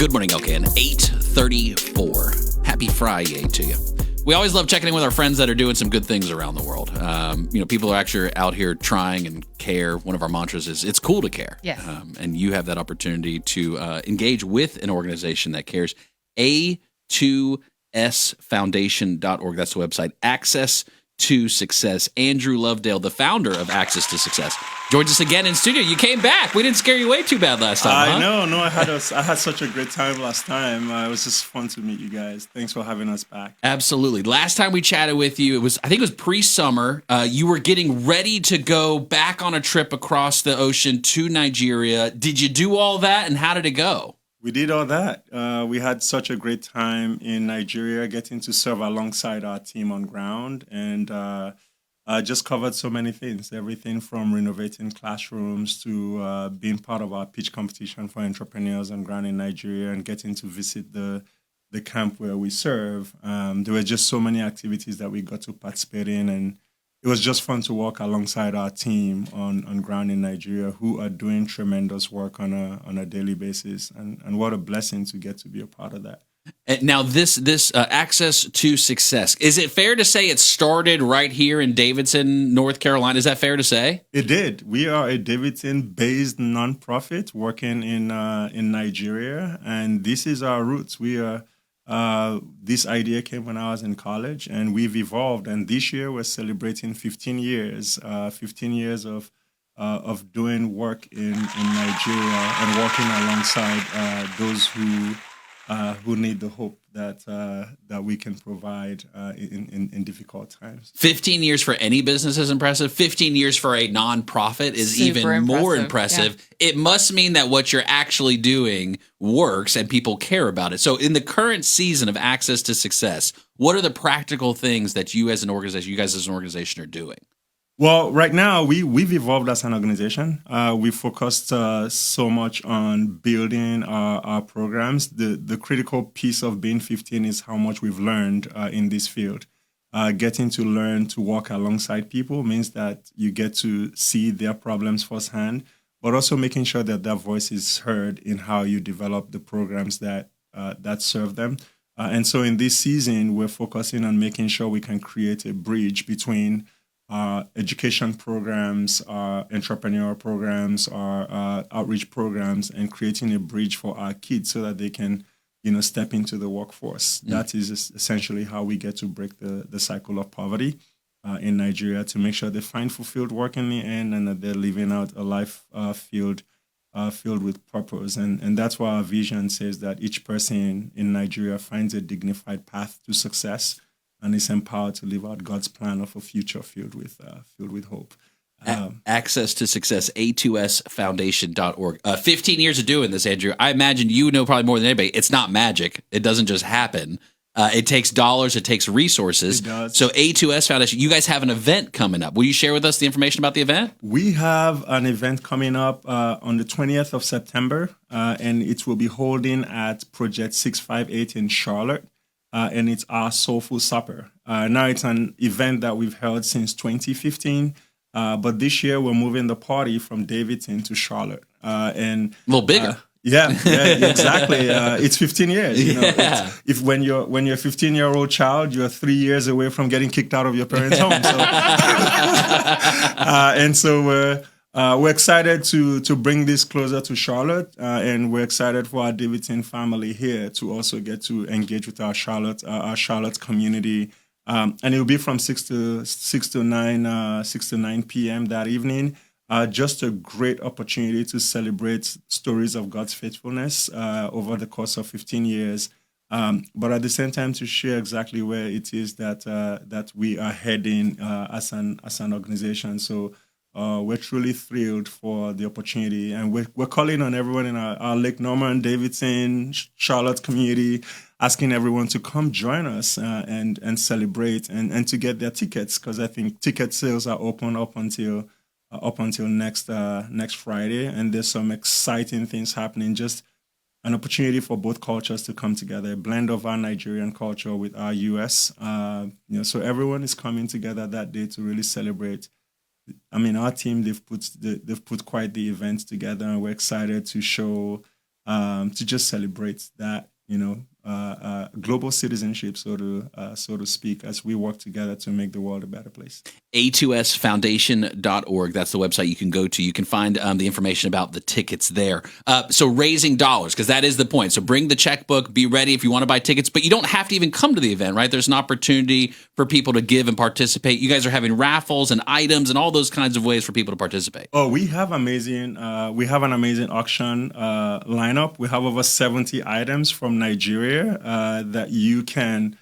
Good morning, Elkin. 8:34. Happy Friday to you. We always love checking in with our friends that are doing some good things around the world. People are actually out here trying and care. One of our mantras is it's cool to care. Yes. And you have that opportunity to engage with an organization that cares. A2sfoundation.org. That's the website. Access to Success. Ndrew Lovedale, the founder of Access to Success, joins us again in studio. You came back. We didn't scare you away too bad last time. No, I had such a great time last time. It was just fun to meet you guys. Thanks for having us back. Absolutely. Last time we chatted with you, I think it was pre-summer. You were getting ready to go back on a trip across the ocean to Nigeria. Did you do all that, and how did it go? We did all that. We had such a great time in Nigeria, getting to serve alongside our team on ground, and just covered so many things, everything from renovating classrooms to being part of our pitch competition for entrepreneurs on ground in Nigeria and getting to visit the camp where we serve. There were just so many activities that we got to participate in, and it was just fun to walk alongside our team on ground in Nigeria, who are doing tremendous work on a daily basis. And what a blessing to get to be a part of that. Now, this Access to Success, is it fair to say it started right here in Davidson, North Carolina? Is that fair to say? It did. We are a Davidson-based nonprofit working in Nigeria, and this is our roots. We are. This idea came when I was in college, and we've evolved. And this year we're celebrating 15 years of doing work in Nigeria and working alongside those who need the hope that we can provide in difficult times. 15 years for any business is impressive. 15 years for a nonprofit is Super even more impressive. impressive. Yeah. It must mean that what you're actually doing works and people care about it. So in the current season of Access to Success, what are the practical things that you guys as an organization are doing? Well, right now, we've evolved as an organization. We've focused so much on building our programs. The critical piece of being 15 is how much we've learned in this field. Getting to learn to walk alongside people means that you get to see their problems firsthand, but also making sure that their voice is heard in how you develop the programs that serve them. And so in this season, we're focusing on making sure we can create a bridge between our education programs, our entrepreneurial programs, our outreach programs, and creating a bridge for our kids so that they can, step into the workforce. That is essentially how we get to break the cycle of poverty in Nigeria, to make sure they find fulfilled work in the end and that they're living out a life filled with purpose. And that's why our vision says that each person in Nigeria finds a dignified path to success and is empowered to live out God's plan of a future filled with hope. Access to Success, A2sfoundation.org. 15 years of doing this, Andrew. I imagine you know probably more than anybody. It's not magic. It doesn't just happen. It takes dollars. It takes resources. It does. So A2S Foundation, you guys have an event coming up. Will you share with us the information about the event? We have an event coming up on the 20th of September, and it will be holding at Project 658 in Charlotte. And it's our Soulful Supper. Now it's an event that we've held since 2015, but this year we're moving the party from Davidson to Charlotte. And a little bigger. Yeah, exactly. It's 15 years. If when you're a 15-year-old child, you're 3 years away from getting kicked out of your parents' home. So, and so we're excited to bring this closer to Charlotte, and we're excited for our Davidson family here to also get to engage with our Charlotte community. And it will be from 6 to 9 p.m. that evening. Just a great opportunity to celebrate stories of God's faithfulness over the course of 15 years, but at the same time to share exactly where it is that we are heading as an organization. So. We're truly thrilled for the opportunity, and we're calling on everyone in our Lake Norman, Davidson, Charlotte community, asking everyone to come join us and celebrate and to get their tickets, because I think ticket sales are open up until next Friday, and there's some exciting things happening. Just an opportunity for both cultures to come together, a blend of our Nigerian culture with our U.S. So everyone is coming together that day to really celebrate. I mean, our team, they've put quite the event together, and we're excited to show to just celebrate that, global citizenship, so to speak, as we work together to make the world a better place. A2sfoundation.org. That's the website you can go to. You can find the information about the tickets there. So raising dollars, because that is the point. So bring the checkbook, be ready if you want to buy tickets, but you don't have to even come to the event, right? There's an opportunity for people to give and participate. You guys are having raffles and items and all those kinds of ways for people to participate. Oh, we have an amazing auction lineup. We have over 70 items from Nigeria that you can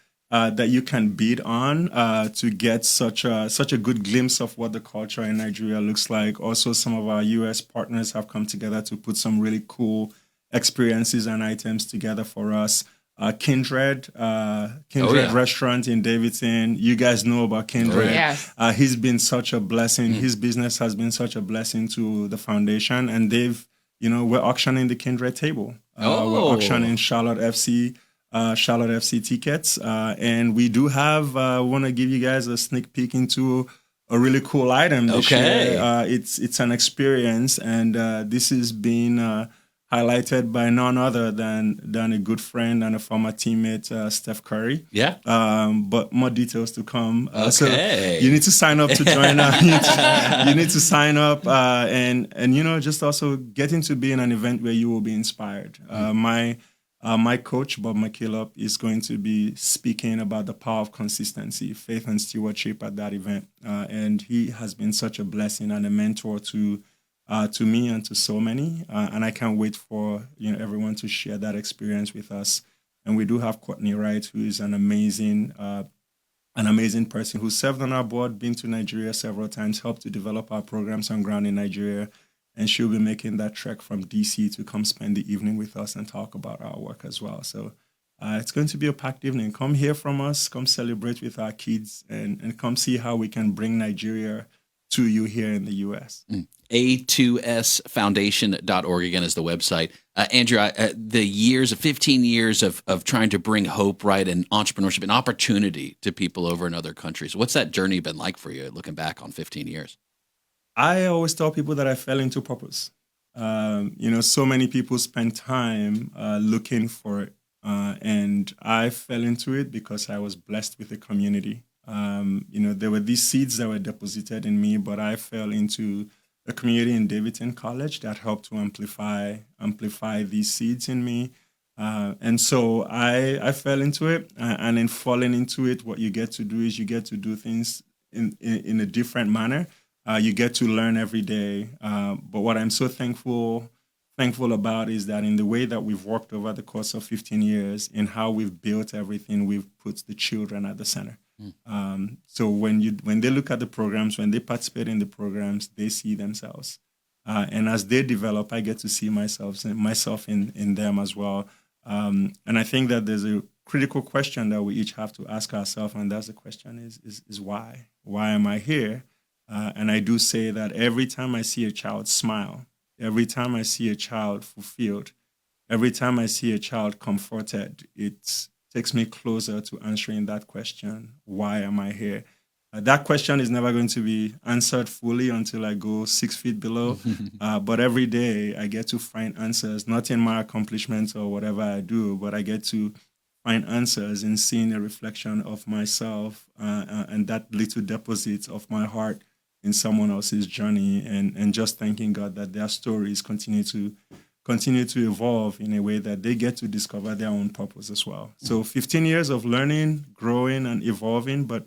bid on to get such a good glimpse of what the culture in Nigeria looks like. Also, some of our U.S. partners have come together to put some really cool experiences and items together for us. Kindred restaurant in Davidson. You guys know about Kindred. Yes. He's been such a blessing. His business has been such a blessing to the foundation, and we're auctioning the Kindred table. We're auctioning Charlotte FC tickets, and we do have. Want to give you guys a sneak peek into a really cool item this year. It's an experience, and this is being highlighted by none other than a good friend and a former teammate, Steph Curry. Yeah. But more details to come. Okay. So you need to sign up to join us. You need to sign up and just also get into being an event where you will be inspired. My coach, Bob McKillop, is going to be speaking about the power of consistency, faith, and stewardship at that event. And he has been such a blessing and a mentor to me and to so many. And I can't wait for everyone to share that experience with us. And we do have Courtney Wright, who is an amazing person who served on our board, been to Nigeria several times, helped to develop our programs on ground in Nigeria. And she'll be making that trek from DC to come spend the evening with us and talk about our work as well. So it's going to be a packed evening. Come hear from us, come celebrate with our kids, and come see how we can bring Nigeria to you here in the U.S. A2sfoundation.org, again, is the website. Andrew, the 15 years of trying to bring hope, right, and entrepreneurship and opportunity to people over in other countries. What's that journey been like for you, looking back on 15 years? I always tell people that I fell into purpose. So many people spend time looking for it, and I fell into it because I was blessed with a community. There were these seeds that were deposited in me, but I fell into a community in Davidson College that helped to amplify these seeds in me. And so I fell into it, and in falling into it, what you get to do is you get to do things in a different manner. You get to learn every day. But what I'm so thankful about is that in the way that we've worked over the course of 15 years, in how we've built everything, we've put the children at the center. So when they look at the programs, when they participate in the programs, they see themselves. And as they develop, I get to see myself in them as well. And I think that there's a critical question that we each have to ask ourselves, and that's the question is why? Why am I here? And I do say that every time I see a child smile, every time I see a child fulfilled, every time I see a child comforted, it takes me closer to answering that question, why am I here? That question is never going to be answered fully until I go 6 feet below. But every day I get to find answers, not in my accomplishments or whatever I do, but I get to find answers in seeing a reflection of myself and that little deposit of my heart in someone else's journey, and just thanking God that their stories continue to evolve in a way that they get to discover their own purpose as well. So 15 years of learning, growing, and evolving, but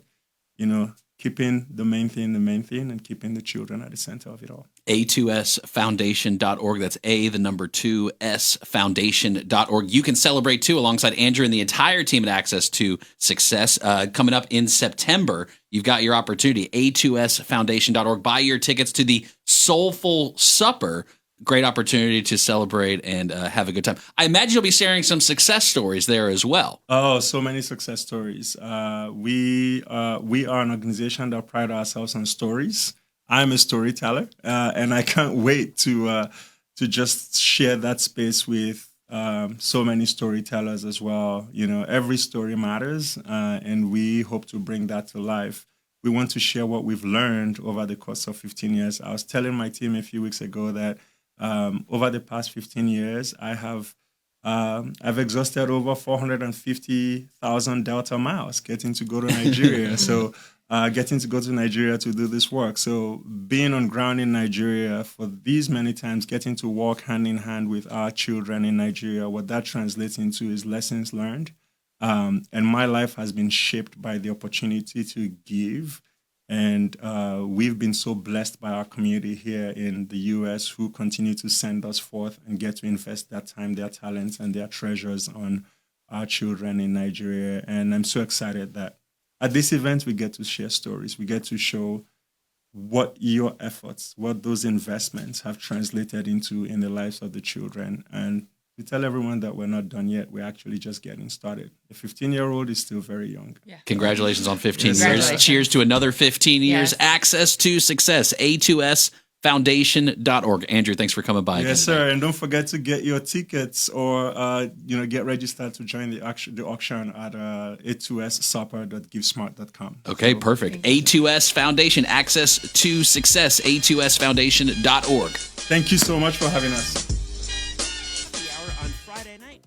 keeping the main thing, and keeping the children at the center of it all. A2sfoundation.org. That's A2sfoundation.org. You can celebrate too alongside Andrew and the entire team at Access to Success. Coming up in September, you've got your opportunity. A2sfoundation.org. Buy your tickets to the Soulful Supper. Great opportunity to celebrate and have a good time. I imagine you'll be sharing some success stories there as well. Oh, so many success stories. We are an organization that pride ourselves on stories. I'm a storyteller, and I can't wait to just share that space with so many storytellers as well. Every story matters, and we hope to bring that to life. We want to share what we've learned over the course of 15 years. I was telling my team a few weeks ago that Over the past 15 years, I've exhausted over 450,000 Delta miles getting to go to Nigeria. So getting to go to Nigeria to do this work. So being on ground in Nigeria for these many times, getting to walk hand in hand with our children in Nigeria, what that translates into is lessons learned. And my life has been shaped by the opportunity to give. And we've been so blessed by our community here in the U.S. who continue to send us forth and get to invest their time, their talents, and their treasures on our children in Nigeria. And I'm so excited that at this event, we get to share stories. We get to show what your efforts, what those investments have translated into in the lives of the children. And we tell everyone that we're not done yet. We're actually just getting started. The 15-year-old is still very young. Yeah. Congratulations on 15 Yes, years. Cheers to another 15 years. Yes. Access to success. A2sfoundation.org. Andrew, thanks for coming by. Yes, sir. And don't forget to get your tickets or get registered to join the auction at a2ssupper.givesmart.com. Okay, perfect. A2S Foundation. Access to success. A2sfoundation.org. Thank you so much for having us.